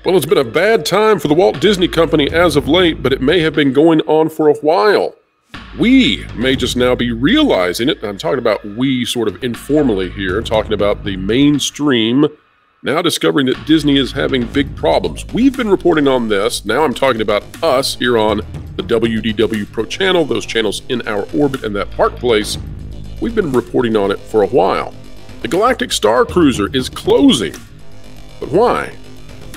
Well, it's been a bad time for the Walt Disney Company as of late, but it may have been going on for a while. We may just now be realizing it. I'm talking about we sort of informally here, talking about the mainstream now discovering that Disney is having big problems. We've been reporting on this. Now I'm talking about us here on the WDW Pro channel, those channels in our orbit and that park place. We've been reporting on it for a while. The Galactic Starcruiser is closing. But why?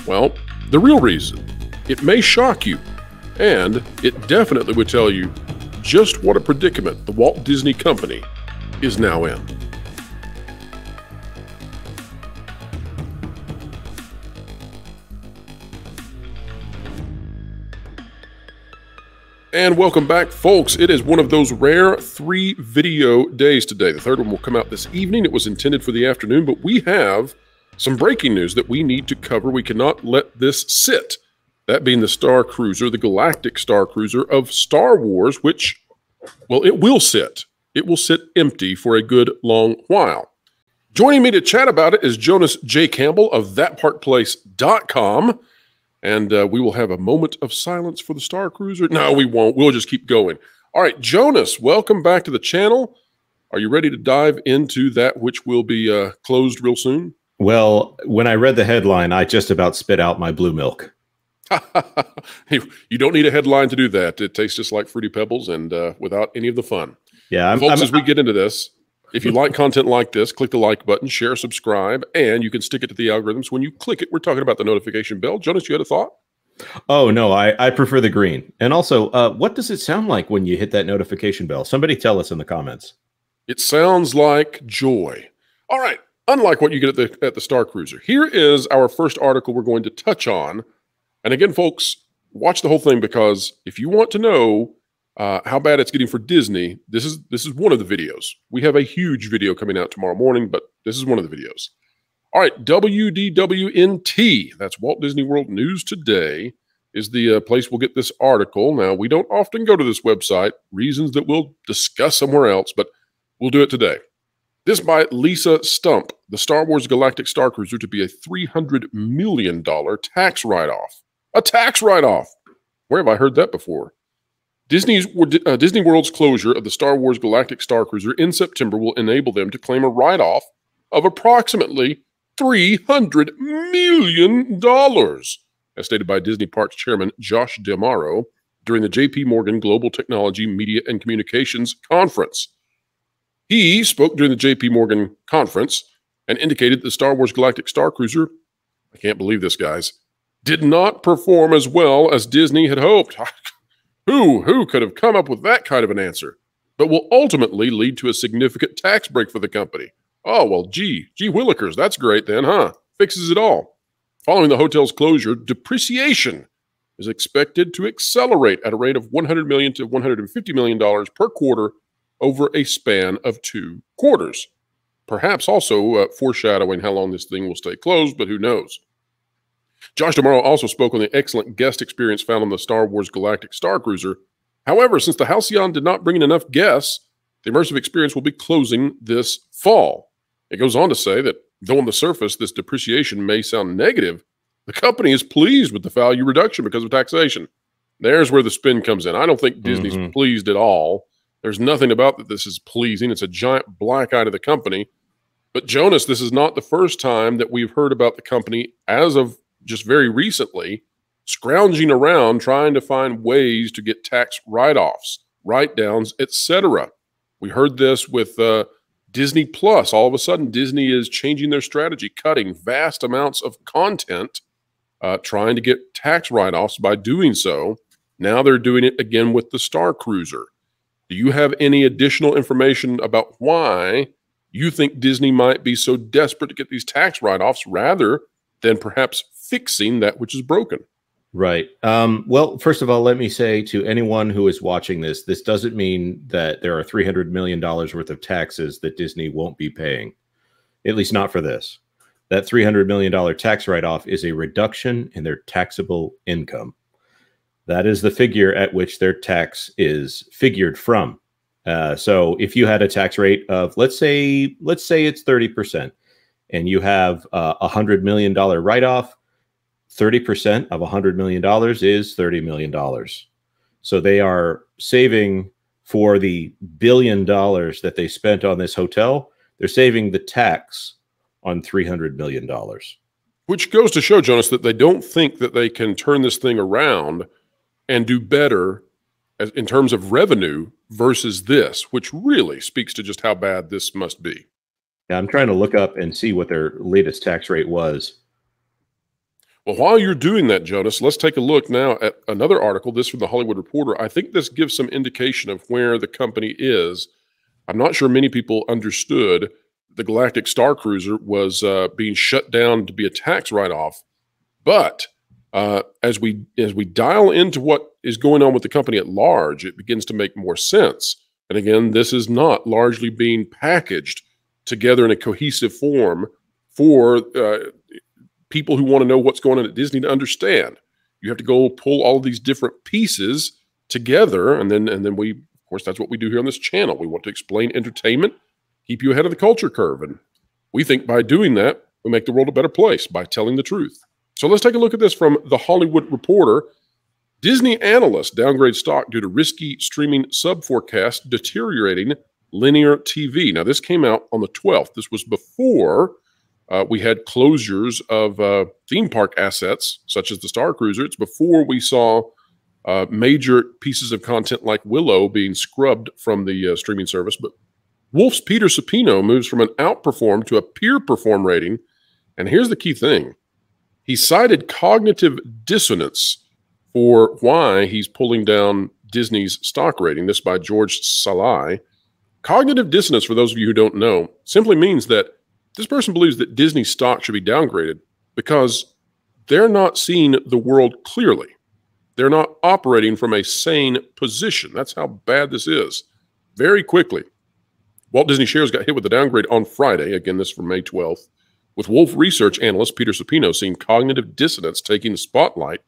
Well, the real reason. It may shock you, and it definitely would tell you just what a predicament the Walt Disney Company is now in. And welcome back, folks. It is one of those rare 3 video days today. The third one will come out this evening. It was intended for the afternoon, but we have some breaking news that we need to cover. We cannot let this sit. That being the Starcruiser, the Galactic Starcruiser of Star Wars, which, well, it will sit. It will sit empty for a good long while. Joining me to chat about it is Jonas J. Campbell of thatparkplace.com. And we will have a moment of silence for the Starcruiser. No, we won't. We'll just keep going. All right, Jonas, welcome back to the channel. Are you ready to dive into that which will be closed real soon? Well, when I read the headline, I just about spit out my blue milk. You don't need a headline to do that. It tastes just like Fruity Pebbles and without any of the fun. Yeah, folks, as we get into this, if you like content like this, click the like button, share, subscribe, and you can stick it to the algorithms. When you click it, we're talking about the notification bell. Jonas, you had a thought? Oh, no, I prefer the green. And also, what does it sound like when you hit that notification bell? Somebody tell us in the comments. It sounds like joy. All right. Unlike what you get at the Starcruiser, here is our first article we're going to touch on. And again, folks, watch the whole thing, because if you want to know how bad it's getting for Disney, this is one of the videos. We have a huge video coming out tomorrow morning, but this is one of the videos. All right, WDWNT, that's Walt Disney World News Today, is the place we'll get this article. Now, we don't often go to this website, reasons that we'll discuss somewhere else, but we'll do it today. This by Lisa Stump, the Star Wars Galactic Starcruiser to be a $300 million tax write-off. A tax write-off! Where have I heard that before? Disney World's closure of the Star Wars Galactic Starcruiser in September will enable them to claim a write-off of approximately $300 million, as stated by Disney Parks Chairman Josh D'Amaro during the J.P. Morgan Global Technology, Media, and Communications Conference. He spoke during the J.P. Morgan conference and indicated the Star Wars Galactic Starcruiser, I can't believe this, guys, did not perform as well as Disney had hoped. Who could have come up with that kind of an answer? But will ultimately lead to a significant tax break for the company. Oh, well, gee willikers, that's great then, huh? Fixes it all. Following the hotel's closure, depreciation is expected to accelerate at a rate of $100 million to $150 million per quarter over a span of 2 quarters. Perhaps also foreshadowing how long this thing will stay closed, but who knows? Josh D'Amaro also spoke on the excellent guest experience found on the Star Wars Galactic Starcruiser. However, since the Halcyon did not bring in enough guests, the immersive experience will be closing this fall. It goes on to say that though on the surface this depreciation may sound negative, the company is pleased with the value reduction because of taxation. There's where the spin comes in. I don't think Disney's pleased at all. There's nothing about that this is pleasing. It's a giant black eye to the company. But Jonas, this is not the first time that we've heard about the company, as of just very recently, scrounging around trying to find ways to get tax write-offs, write-downs, etc. We heard this with Disney Plus. All of a sudden, Disney is changing their strategy, cutting vast amounts of content, trying to get tax write-offs by doing so. Now they're doing it again with the Starcruiser. Do you have any additional information about why you think Disney might be so desperate to get these tax write-offs rather than perhaps fixing that which is broken? Right. Well, first of all, let me say to anyone who is watching this, this doesn't mean that there are $300 million worth of taxes that Disney won't be paying, at least not for this. That $300 million tax write-off is a reduction in their taxable income. That is the figure at which their tax is figured from. So if you had a tax rate of, let's say it's 30%, and you have a $100 million write-off, 30% of $100 million is $30 million. So they are saving for the $1 billion that they spent on this hotel. They're saving the tax on $300 million. Which goes to show, Jonas, that they don't think that they can turn this thing around and do better in terms of revenue versus this, which really speaks to just how bad this must be. Yeah, I'm trying to look up and see what their latest tax rate was. Well, while you're doing that, Jonas, let's take a look now at another article, this from the Hollywood Reporter. I think this gives some indication of where the company is. I'm not sure many people understood the Galactic Starcruiser was being shut down to be a tax write-off. But as we dial into what is going on with the company at large, it begins to make more sense. And again, this is not largely being packaged together in a cohesive form for people who want to know what's going on at Disney to understand. You have to go pull all of these different pieces together, and then we, of course, that's what we do here on this channel. We want to explain entertainment, keep you ahead of the culture curve, and we think by doing that, we make the world a better place by telling the truth. So let's take a look at this from the Hollywood Reporter. Disney analysts downgrade stock due to risky streaming sub-forecast deteriorating linear TV. Now, this came out on the 12th. This was before we had closures of theme park assets, such as the Starcruiser. It's before we saw major pieces of content like Willow being scrubbed from the streaming service. But Wolf's Peter Supino moves from an outperform to a peer perform rating. And here's the key thing. He cited cognitive dissonance for why he's pulling down Disney's stock rating. This by George Salai. Cognitive dissonance, for those of you who don't know, simply means that this person believes that Disney stock should be downgraded because they're not seeing the world clearly. They're not operating from a sane position. That's how bad this is. Very quickly, Walt Disney shares got hit with a downgrade on Friday. Again, this from May 12th. With Wolf research analyst Peter Supino seeing cognitive dissonance taking the spotlight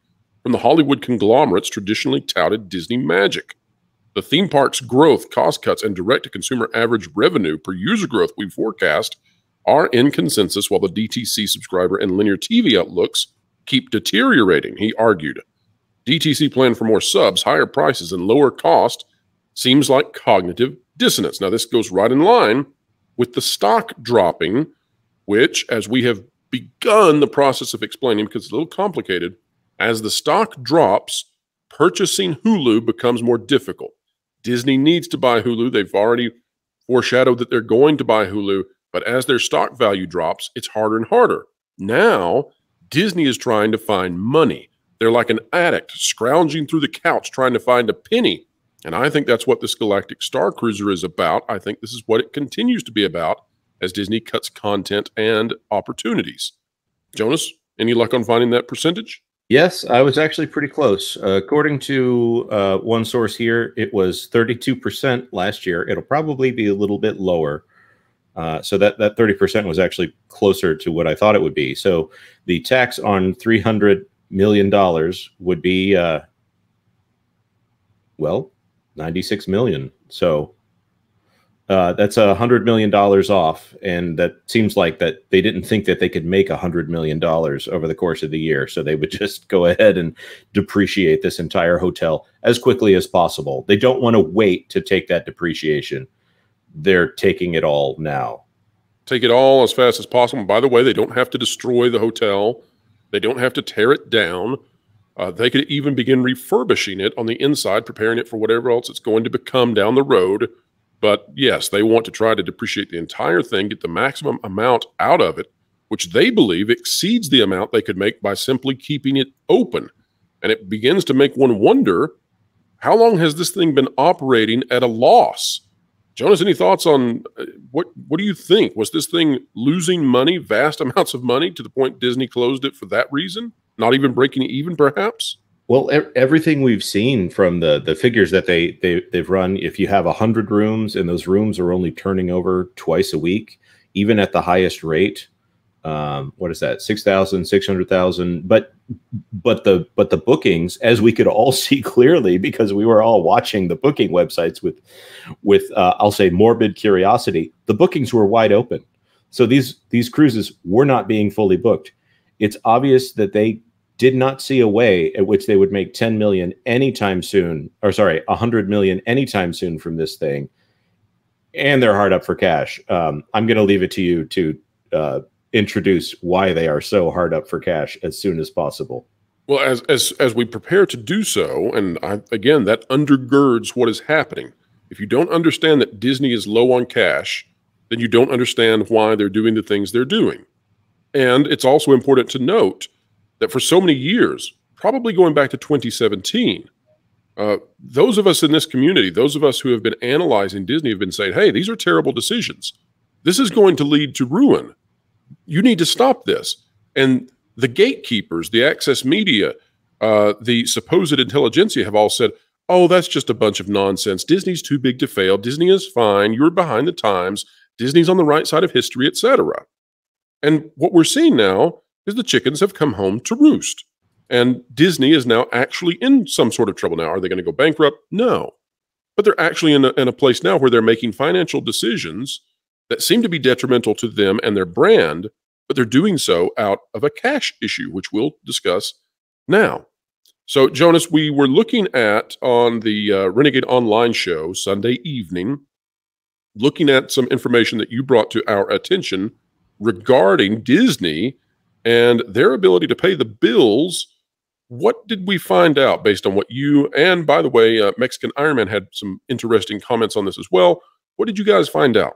from the Hollywood conglomerate's traditionally touted Disney magic. The theme park's growth, cost cuts, and direct-to-consumer average revenue per user growth we forecast are in consensus, while the DTC subscriber and linear TV outlooks keep deteriorating, he argued. DTC plan for more subs, higher prices, and lower cost seems like cognitive dissonance. Now, this goes right in line with the stock dropping, which, as we have begun the process of explaining, because it's a little complicated, as the stock drops, purchasing Hulu becomes more difficult. Disney needs to buy Hulu. They've already foreshadowed that they're going to buy Hulu, but as their stock value drops, it's harder and harder. Now, Disney is trying to find money. They're like an addict scrounging through the couch trying to find a penny. And I think that's what this Galactic Starcruiser is about. I think this is what it continues to be about as Disney cuts content and opportunities. Jonas, any luck on finding that percentage? Yes, I was actually pretty close. According to one source here, it was 32% last year. It'll probably be a little bit lower. So that 30% was actually closer to what I thought it would be. So the tax on $300 million would be, well, $96 million. So that's $100 million off. And that seems like that they didn't think that they could make $100 million over the course of the year. So they would just go ahead and depreciate this entire hotel as quickly as possible. They don't want to wait to take that depreciation. They're taking it all now. Take it all as fast as possible. By the way, they don't have to destroy the hotel. They don't have to tear it down. They could even begin refurbishing it on the inside, preparing it for whatever else it's going to become down the road. But yes, they want to try to depreciate the entire thing, get the maximum amount out of it, which they believe exceeds the amount they could make by simply keeping it open. And it begins to make one wonder, how long has this thing been operating at a loss? Jonas, any thoughts on what do you think? Was this thing losing money, vast amounts of money, to the point Disney closed it for that reason? Not even breaking even, perhaps? Well, everything we've seen from the figures that they've run, if you have 100 rooms and those rooms are only turning over twice a week, even at the highest rate, what is that? 6,000, 600,000. But the bookings, as we could all see clearly, because we were all watching the booking websites with I'll say morbid curiosity, the bookings were wide open. So these cruises were not being fully booked. It's obvious that they did not see a way at which they would make 10 million anytime soon, or sorry, 100 million anytime soon from this thing, and they're hard up for cash. I'm going to leave it to you to introduce why they are so hard up for cash as soon as possible. Well, as we prepare to do so, and again, that undergirds what is happening. If you don't understand that Disney is low on cash, then you don't understand why they're doing the things they're doing. And it's also important to note that for so many years, probably going back to 2017, those of us in this community, those of us who have been analyzing Disney have been saying, hey, these are terrible decisions. This is going to lead to ruin. You need to stop this. And the gatekeepers, the access media, the supposed intelligentsia have all said, oh, that's just a bunch of nonsense. Disney's too big to fail. Disney is fine. You're behind the times. Disney's on the right side of history, etc. And what we're seeing now is the chickens have come home to roost. And Disney is now actually in some sort of trouble now. Are they going to go bankrupt? No. But they're actually in a place now where they're making financial decisions that seem to be detrimental to them and their brand, but they're doing so out of a cash issue, which we'll discuss now. So, Jonas, we were looking at on the Renegade Online show Sunday evening, looking at some information that you brought to our attention regarding Disney and their ability to pay the bills. What did we find out based on what you, and by the way, Mexican Ironman had some interesting comments on this as well. What did you guys find out?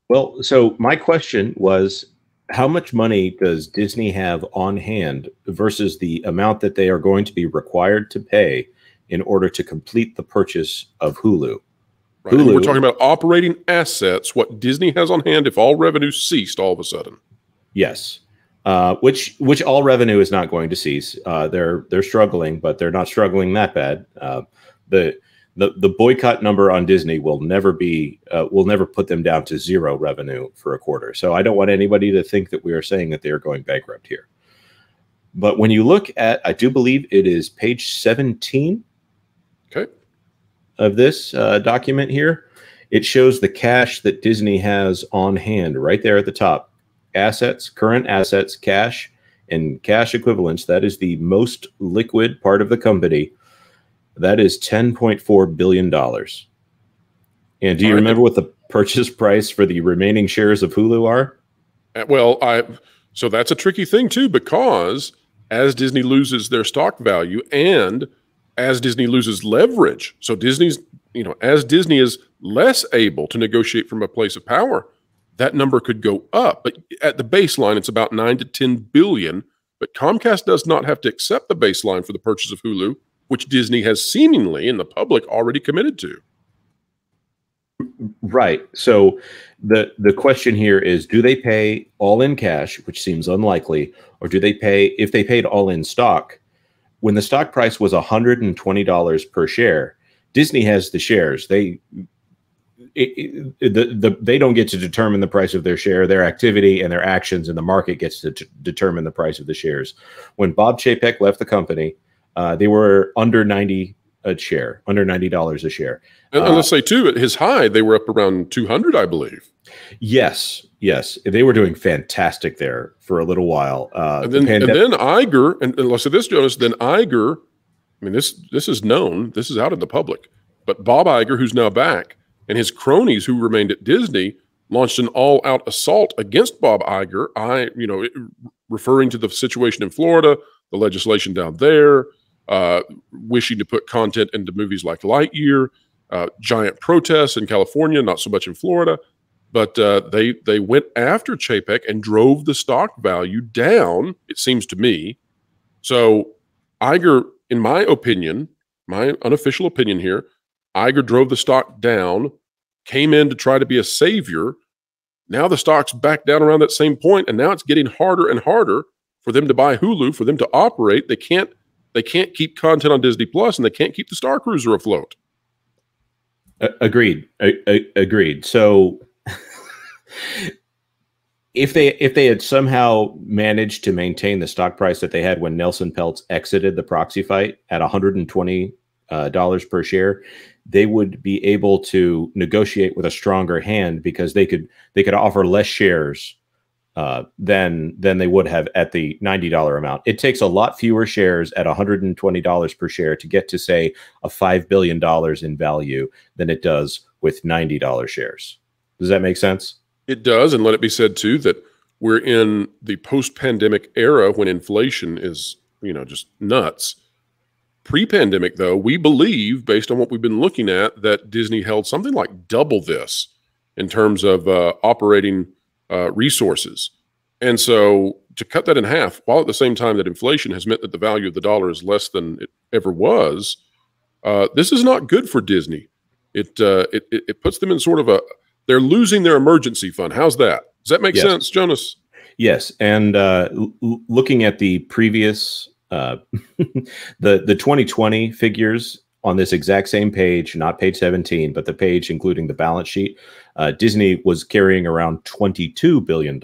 Well, so my question was, how much money does Disney have on hand versus the amount that they are going to be required to pay in order to complete the purchase of Hulu? Right. Hulu, we're talking about operating assets, what Disney has on hand if all revenue ceased all of a sudden. Yes, which all revenue is not going to cease. They're struggling, but they're not struggling that bad. The boycott number on Disney will never put them down to zero revenue for a quarter. So I don't want anybody to think that we are saying that they are going bankrupt here. But when you look at, I do believe it is page 17 of this document here, it shows the cash that Disney has on hand right there at the top. Assets, current assets, cash, and cash equivalents. That is the most liquid part of the company. That is $10.4 billion. And do you remember what the purchase price for the remaining shares of Hulu are? Well, so that's a tricky thing too, because as Disney loses their stock value and as Disney loses leverage, so Disney's, as Disney is less able to negotiate from a place of power, that number could go up. But at the baseline, it's about 9 to 10 billion. But Comcast does not have to accept the baseline for the purchase of Hulu, which Disney has seemingly in the public already committed to. Right. So the question here is, do they pay all in cash, which seems unlikely, or do they pay, if they paid all in stock, when the stock price was $120 per share, Disney has the shares. They don't get to determine the price of their share. Their activity and their actions in the market gets to determine the price of the shares. When Bob Chapek left the company, they were under $90 a share, under $90 a share. And let's say too, at his high, they were up around 200, I believe. Yes, they were doing fantastic there for a little while. And then Iger, and let's say this, Jonas. Then Iger, I mean, this is known. This is out in the public. But Bob Iger, who's now back, and his cronies who remained at Disney, launched an all-out assault against Bob Iger. Referring to the situation in Florida, the legislation down there, wishing to put content into movies like Lightyear, giant protests in California, not so much in Florida, but they went after Chapek and drove the stock value down, it seems to me. So Iger, in my opinion, my unofficial opinion here, Iger drove the stock down, came in to try to be a savior. Now the stock's back down around that same point, and now it's getting harder and harder for them to buy Hulu, for them to operate. They can't keep content on Disney Plus, and they can't keep the Starcruiser afloat. Agreed. Agreed. So if they had somehow managed to maintain the stock price that they had when Nelson Peltz exited the proxy fight at $120 per share, they would be able to negotiate with a stronger hand because they could offer less shares than they would have at the $90 amount. It takes a lot fewer shares at $120 per share to get to, say, a $5 billion in value than it does with $90 shares. Does that make sense? It does. And let it be said, too, that we're in the post-pandemic era when inflation is, just nuts. Pre-pandemic, though, we believe, based on what we've been looking at, that Disney held something like double this in terms of operating resources. And so to cut that in half, while at the same time that inflation has meant that the value of the dollar is less than it ever was, this is not good for Disney. It puts them in sort of they're losing their emergency fund. How's that? Does that make sense, Jonas? Yes. And looking at the previous, the 2020 figures on this exact same page, not page 17, but the page including the balance sheet, Disney was carrying around $22 billion.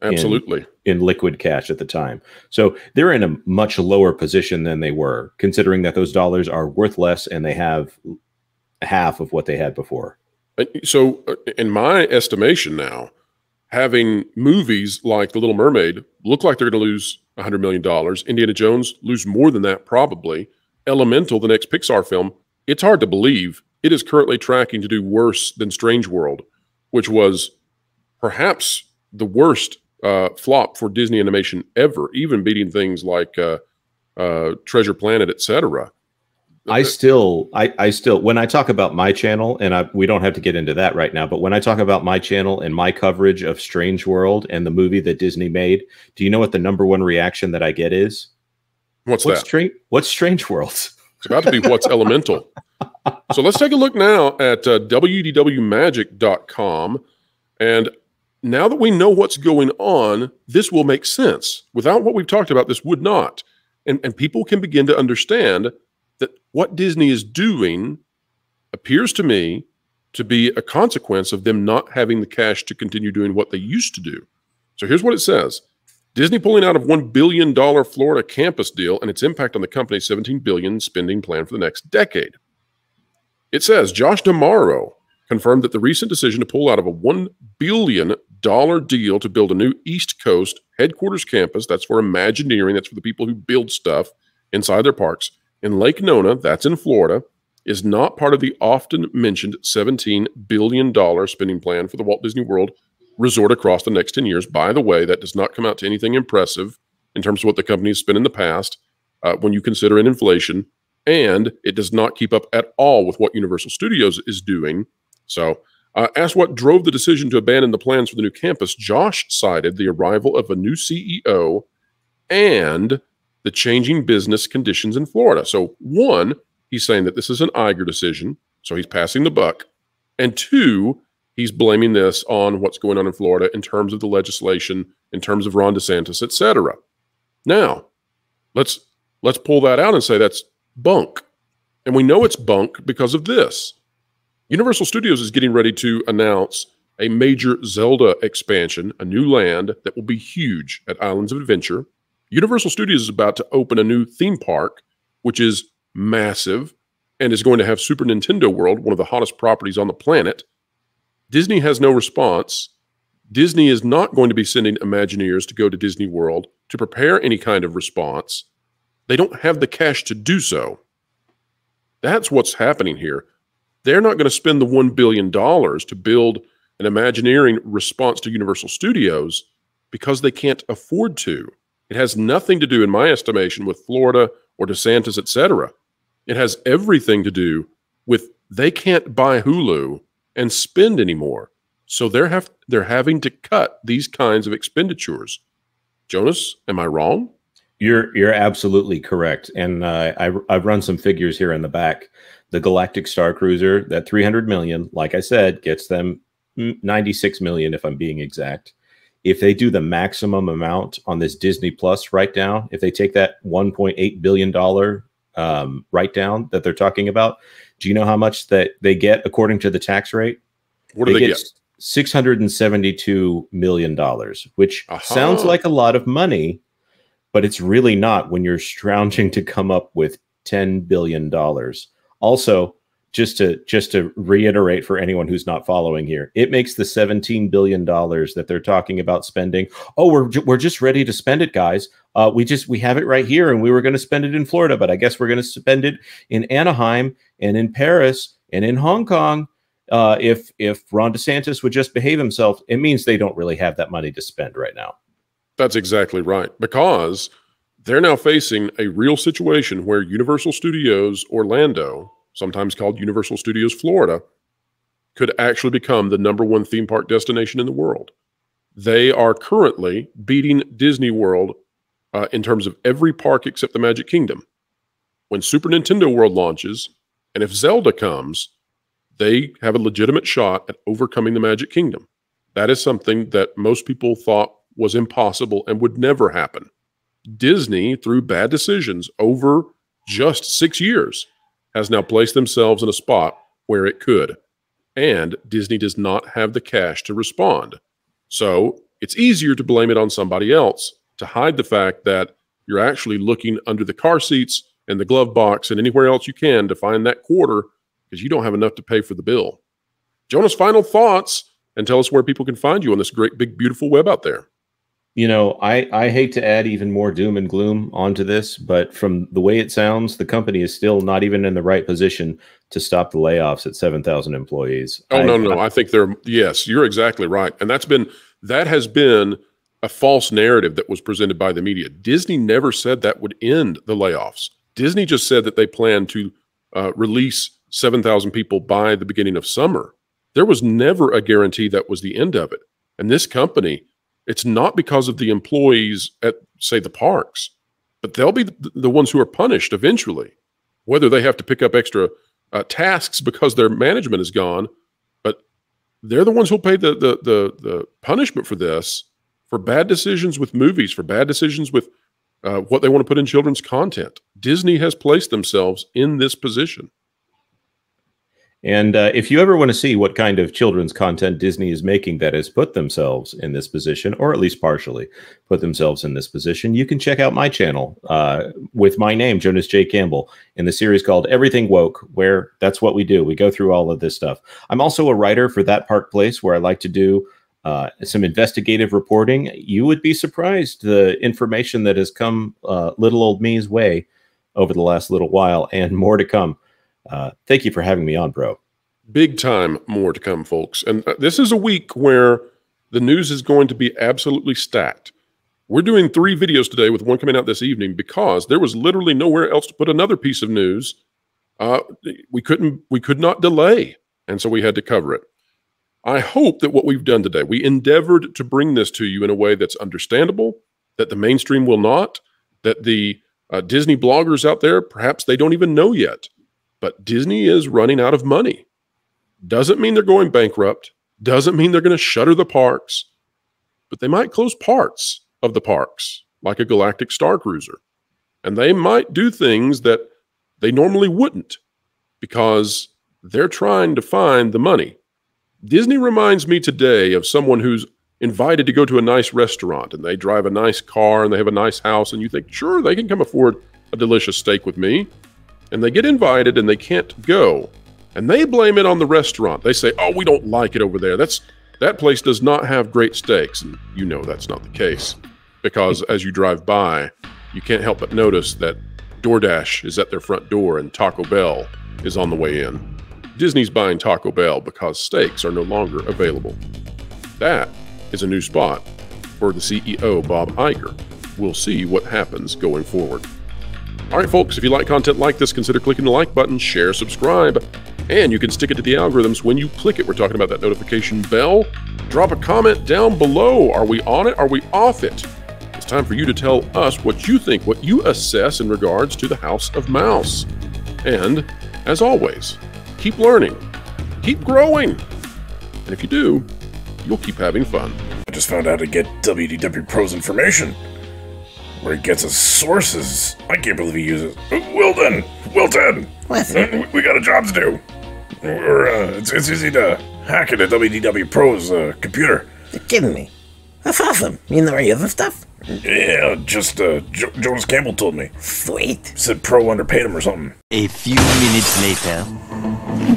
Absolutely. In liquid cash at the time. So they're in a much lower position than they were, considering that those dollars are worth less and they have half of what they had before. So in my estimation now, having movies like The Little Mermaid look like they're going to lose $100 million, Indiana Jones lose more than that probably, Elemental, the next Pixar film, it's hard to believe it is currently tracking to do worse than Strange World, which was perhaps the worst flop for Disney animation ever, even beating things like Treasure Planet, etc. I still, when I talk about my channel, and we don't have to get into that right now, but when I talk about my channel and my coverage of Strange World and the movie that Disney made, do you know what the #1 reaction that I get is? What's that? What's Strange World? It's about to be What's Elemental. So let's take a look now at wdwmagic.com. And now that we know what's going on, this will make sense. Without what we've talked about, this would not. And people can begin to understand that what Disney is doing appears to me to be a consequence of them not having the cash to continue doing what they used to do. So here's what it says. Disney pulling out of $1 billion Florida campus deal and its impact on the company's $17 billion spending plan for the next decade. It says Josh D'Amaro confirmed that the recent decision to pull out of a $1 billion deal to build a new East Coast headquarters campus, that's for Imagineering, that's for the people who build stuff inside their parks, in Lake Nona, that's in Florida, is not part of the often mentioned $17 billion spending plan for the Walt Disney World Resort across the next 10 years. By the way, that does not come out to anything impressive in terms of what the company has spent in the past when you consider in inflation, and it does not keep up at all with what Universal Studios is doing. So, asked what drove the decision to abandon the plans for the new campus, Josh cited the arrival of a new CEO and the changing business conditions in Florida. So, one, he's saying that this is an Iger decision, so he's passing the buck. And two, he's blaming this on what's going on in Florida in terms of the legislation, in terms of Ron DeSantis, et cetera. Now, let's pull that out and say that's bunk. And we know it's bunk because of this. Universal Studios is getting ready to announce a major Zelda expansion, a new land that will be huge at Islands of Adventure. Universal Studios is about to open a new theme park, which is massive and is going to have Super Nintendo World, one of the hottest properties on the planet. Disney has no response. Disney is not going to be sending Imagineers to go to Disney World to prepare any kind of response. They don't have the cash to do so. That's what's happening here. They're not going to spend the $1 billion to build an Imagineering response to Universal Studios because they can't afford to. It has nothing to do, in my estimation, with Florida or DeSantis, et cetera. It has everything to do with they can't buy Hulu and spend anymore. So they're having to cut these kinds of expenditures. Jonas, am I wrong? You're absolutely correct. And I've run some figures here in the back. The Galactic Starcruiser, that $300 million, like I said, gets them $96 million if I'm being exact. If they do the maximum amount on this Disney Plus write down, if they take that $1.8 billion write down that they're talking about, do you know how much that they get according to the tax rate? What do they get? $672 million, which sounds like a lot of money, but it's really not when you're scrounging to come up with $10 billion. Also, just to reiterate for anyone who's not following here, it makes the $17 billion that they're talking about spending. Oh, we're just ready to spend it, guys. We have it right here, and we were going to spend it in Florida, but I guess we're going to spend it in Anaheim and in Paris and in Hong Kong. If Ron DeSantis would just behave himself, it means they don't really have that money to spend right now. That's exactly right, because they're now facing a real situation where Universal Studios Orlando, sometimes called Universal Studios Florida, could actually become the #1 theme park destination in the world. They are currently beating Disney World in terms of every park except the Magic Kingdom. When Super Nintendo World launches, and if Zelda comes, they have a legitimate shot at overcoming the Magic Kingdom. That is something that most people thought was impossible and would never happen. Disney, through bad decisions over just 6 years, has now placed themselves in a spot where it could. And Disney does not have the cash to respond. So it's easier to blame it on somebody else, to hide the fact that you're actually looking under the car seats and the glove box and anywhere else you can to find that quarter because you don't have enough to pay for the bill. Jonas, final thoughts, and tell us where people can find you on this great, big, beautiful web out there. You know, I hate to add even more doom and gloom onto this, but from the way it sounds, the company is still not even in the right position to stop the layoffs at 7,000 employees. Oh, no. I think yes, you're exactly right. And that has been a false narrative that was presented by the media. Disney never said that would end the layoffs. Disney just said that they plan to release 7,000 people by the beginning of summer. There was never a guarantee that was the end of it. And this company, it's not because of the employees at, say, the parks, but they'll be the ones who are punished eventually, whether they have to pick up extra tasks because their management is gone. But they're the ones who'll pay the punishment for this, for bad decisions with movies, for bad decisions with what they want to put in children's content. Disney has placed themselves in this position. And if you ever want to see what kind of children's content Disney is making that has put themselves in this position, or at least partially put themselves in this position, you can check out my channel with my name, Jonas J. Campbell, in the series called Everything Woke, where that's what we do. We go through all of this stuff. I'm also a writer for That Park Place, where I like to do some investigative reporting. You would be surprised the information that has come little old me's way over the last little while, and more to come. Thank you for having me on, bro. Big time more to come, folks. And this is a week where the news is going to be absolutely stacked. We're doing 3 videos today with one coming out this evening because there was literally nowhere else to put another piece of news. We could not delay. And so we had to cover it. I hope that what we've done today, we endeavored to bring this to you in a way that's understandable, that the mainstream will not, that the Disney bloggers out there, perhaps they don't even know yet. But Disney is running out of money. Doesn't mean they're going bankrupt. Doesn't mean they're going to shutter the parks. But they might close parts of the parks, like a Galactic Starcruiser. And they might do things that they normally wouldn't because they're trying to find the money. Disney reminds me today of someone who's invited to go to a nice restaurant and they drive a nice car and they have a nice house and you think, sure, they can come afford a delicious steak with me. And they get invited and they can't go. And they blame it on the restaurant. They say, oh, we don't like it over there. That place does not have great steaks. And you know that's not the case. Because as you drive by, you can't help but notice that DoorDash is at their front door and Taco Bell is on the way in. Disney's buying Taco Bell because steaks are no longer available. That is a new spot for the CEO, Bob Iger. We'll see what happens going forward. All right, folks, if you like content like this, consider clicking the like button, share, subscribe, and you can stick it to the algorithms when you click it. We're talking about that notification bell. Drop a comment down below. Are we on it? Are we off it? It's time for you to tell us what you think, what you assess in regards to the House of Mouse. And, as always, keep learning, keep growing, and if you do, you'll keep having fun. I just found out how to get WDW Pro's information. Where he gets his sources. I can't believe he uses Wilton! What? We got a job to do. It's easy to hack into WDW Pro's computer. You're kidding me. That's awesome. You know any other stuff? Yeah, just Jonas Campbell told me. Sweet. Said Pro underpaid him or something. A few minutes later.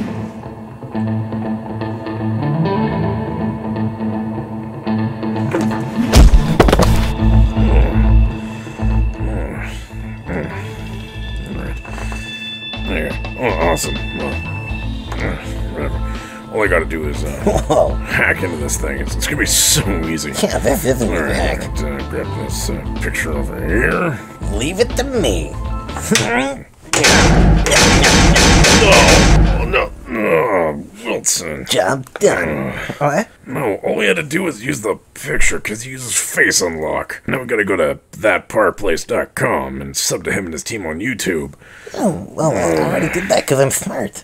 awesome. Whatever. All I gotta do is Whoa. hack into this thing. It's gonna be so easy. Yeah, this isn't All a right, hack. grab this picture over here. Leave it to me. Oh, no. Oh, Wilson. Job done. What? No, all we had to do was use the picture because he uses face unlock. Now we gotta go to thatparplace.com and sub to him and his team on YouTube. Oh, well, I already did that because I'm smart.